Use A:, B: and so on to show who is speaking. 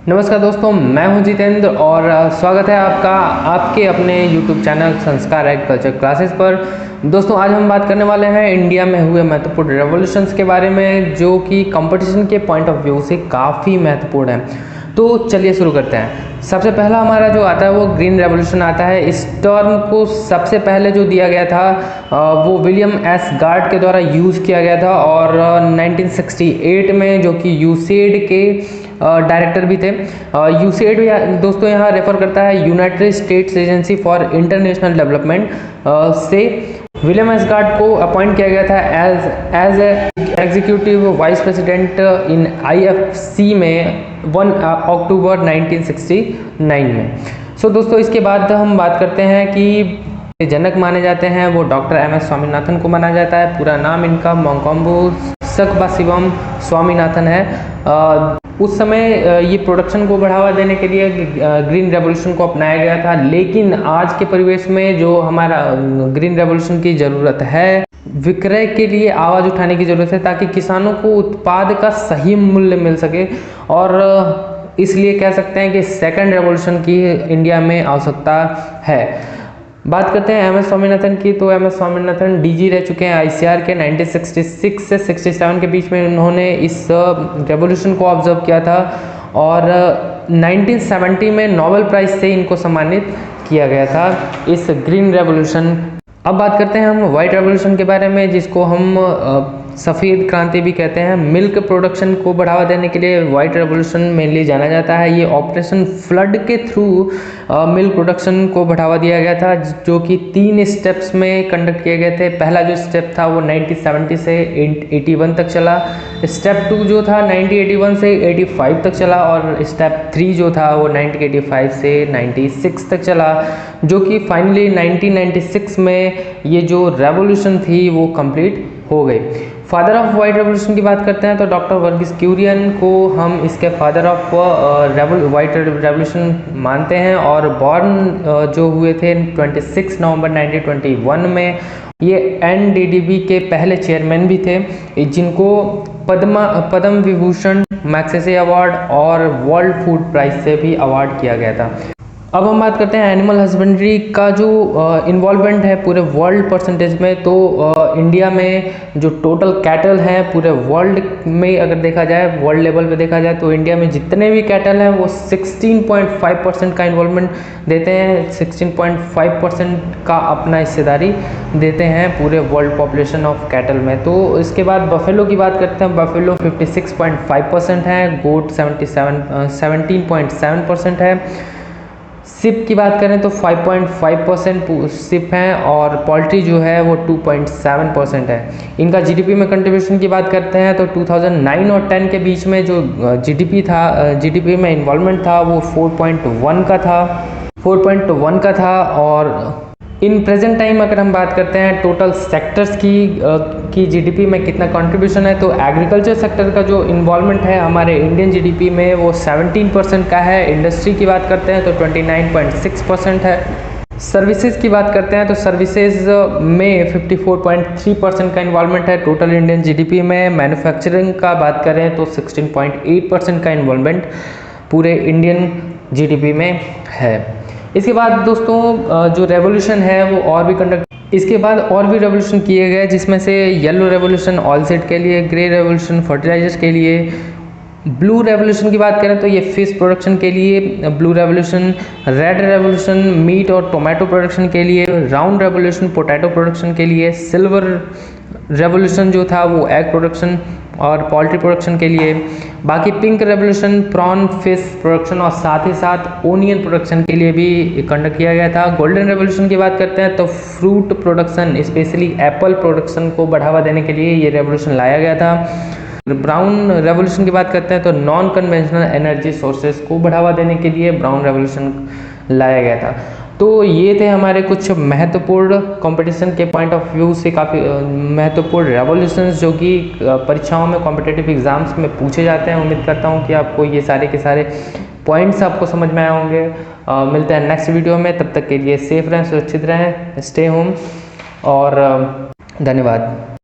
A: नमस्कार दोस्तों, मैं हूं जितेंद्र और स्वागत है आपका आपके अपने YouTube चैनल संस्कार एग्रीकल्चर क्लासेस पर। दोस्तों, आज हम बात करने वाले हैं इंडिया में हुए महत्वपूर्ण रेवोल्यूशंस के बारे में, जो कि कंपटीशन के पॉइंट ऑफ व्यू से काफ़ी महत्वपूर्ण है। तो चलिए शुरू करते हैं। सबसे पहला हमारा जो आता है वो ग्रीन रेवोल्यूशन आता है। इस टर्म को सबसे पहले जो दिया गया था वो विलियम एस गार्ड के द्वारा यूज़ किया गया था और 1968 में, जो कि यूसेड के डायरेक्टर भी थे। यूसेड दोस्तों यहाँ रेफर करता है United states agency for international development से विलियम एस गार्ड को अपॉइंट किया गया था as executive vice president in IFC में 1 अक्टूबर 1969 में। सो दोस्तों, इसके बाद हम बात करते हैं कि जनक माने जाते हैं वो डॉक्टर MS स्वामीनाथन को माना जाता है। पूरा नाम इनका मोंकोम्बो सक्बाशिवम स्वामीनाथन है। उस समय ये प्रोडक्शन को बढ़ावा देने के लिए ग्रीन रेवोल्यूशन को अपनाया गया था, लेकिन आज के परिवेश में जो हमारा ग्रीन रेवोल्यूशन की ज़रूरत है, विक्रय के लिए आवाज़ उठाने की ज़रूरत है ताकि किसानों को उत्पाद का सही मूल्य मिल सके। और इसलिए कह सकते हैं कि सेकंड रेवोल्यूशन की इंडिया में आवश्यकता है। बात करते हैं MS स्वामीनाथन की, तो MS स्वामीनाथन DG रह चुके हैं ICR के 1966 से 67 के बीच में। उन्होंने इस रेवोल्यूशन को ऑब्जर्व किया था और 1970 में नोबेल प्राइज से इनको सम्मानित किया गया था इस ग्रीन रेवोल्यूशन। अब बात करते हैं हम वाइट रेवोल्यूशन के बारे में, जिसको हम सफ़ेद क्रांति भी कहते हैं। मिल्क प्रोडक्शन को बढ़ावा देने के लिए वाइट रेवोल्यूशन मेनली जाना जाता है। ये ऑपरेशन फ्लड के थ्रू मिल्क प्रोडक्शन को बढ़ावा दिया गया था, जो कि 3 स्टेप्स में कंडक्ट किए गए थे। पहला जो स्टेप था वो 1970 से 81 तक चला। स्टेप 2 जो था 1981 से 85 तक चला और स्टेप 3 जो था वो 1985 से 96 तक चला, जो कि फाइनली 1996 में ये जो रेवोल्यूशन थी वो कंप्लीट हो गई। फादर ऑफ वाइट रेवोल्यूशन की बात करते हैं तो डॉक्टर वर्गीस कुरियन को हम इसके फादर ऑफ वाइट रेवोल्यूशन मानते हैं और बॉर्न जो हुए थे 26 नवंबर 1921 में। ये NDDB के पहले चेयरमैन भी थे, जिनको पद्म विभूषण, मैग्सेसे अवार्ड और वर्ल्ड फूड प्राइज से भी अवार्ड किया गया था। अब हम बात करते हैं एनिमल हस्बेंड्री का जो इन्वॉल्वमेंट है पूरे वर्ल्ड परसेंटेज में। तो इंडिया में जो टोटल कैटल हैं पूरे वर्ल्ड में, अगर देखा जाए वर्ल्ड लेवल पे देखा जाए, तो इंडिया में जितने भी कैटल हैं वो 16.5% का इन्वॉल्वमेंट देते हैं। 16.5% का अपना हिस्सेदारी देते हैं पूरे वर्ल्ड पॉपुलेशन ऑफ कैटल में। तो इसके बाद बफेलो की बात करते हैं। बफेलो 56.5% है, गोट 17.7% है। सिप की बात करें तो 5.5% सिप हैं और पोल्ट्री जो है वो 2.7% है। इनका GDP में कंट्रीब्यूशन की बात करते हैं तो 2009 और 10 के बीच में जो GDP में इन्वॉल्वमेंट था वो 4.1 का था। और इन प्रेजेंट टाइम अगर हम बात करते हैं टोटल सेक्टर्स की GDP में कितना कंट्रीब्यूशन है, तो एग्रीकल्चर सेक्टर का जो इन्वॉल्वमेंट है हमारे इंडियन GDP में वो 17% का है। इंडस्ट्री की बात करते हैं तो 29.6% है। सर्विसेज की बात करते हैं तो सर्विसेज में 54.3% का इन्वॉल्वमेंट है टोटल इंडियन GDP में। मैन्युफैक्चरिंग का बात करें तो 16.8% का इन्वॉल्वमेंट पूरे इंडियन GDP में है। इसके बाद दोस्तों जो रेवोल्यूशन है वो और भी रेवोल्यूशन किए गए, जिसमें से येलो रेवोल्यूशन ऑलसीड के लिए, ग्रे रेवोल्यूशन फर्टिलाइजर्स के लिए, ब्लू रेवोल्यूशन की बात करें तो ये फिश प्रोडक्शन के लिए blue revolution, red revolution meat और टोमेटो प्रोडक्शन के लिए, राउंड रेवोल्यूशन पोटैटो प्रोडक्शन के लिए, सिल्वर रेवोल्यूशन जो था वो एग प्रोडक्शन और पोल्ट्री प्रोडक्शन के लिए, बाकी pink revolution prawn fish production और साथ ही साथ ओनियन प्रोडक्शन के लिए भी कंडक्ट किया गया था। गोल्डन रेवोल्यूशन की बात करते हैं तो fruit production, specially Apple production को बढ़ावा देने के लिए ये रेवोल्यूशन लाया गया था। ब्राउन रेवोल्यूशन की बात करते हैं तो नॉन कन्वेंशनल एनर्जी सोर्सेज को बढ़ावा देने के लिए ब्राउन रेवोल्यूशन लाया गया था। तो ये थे हमारे कुछ महत्वपूर्ण कंपटीशन के पॉइंट ऑफ व्यू से काफ़ी महत्वपूर्ण रेवोल्यूशंस, जो कि परीक्षाओं में कॉम्पिटिटिव एग्जाम्स में पूछे जाते हैं। उम्मीद करता हूँ कि आपको ये सारे के सारे पॉइंट्स आपको समझ में आए होंगे। मिलते हैं नेक्स्ट वीडियो में, तब तक के लिए सेफ रहें, सुरक्षित रहें, स्टे होम और धन्यवाद।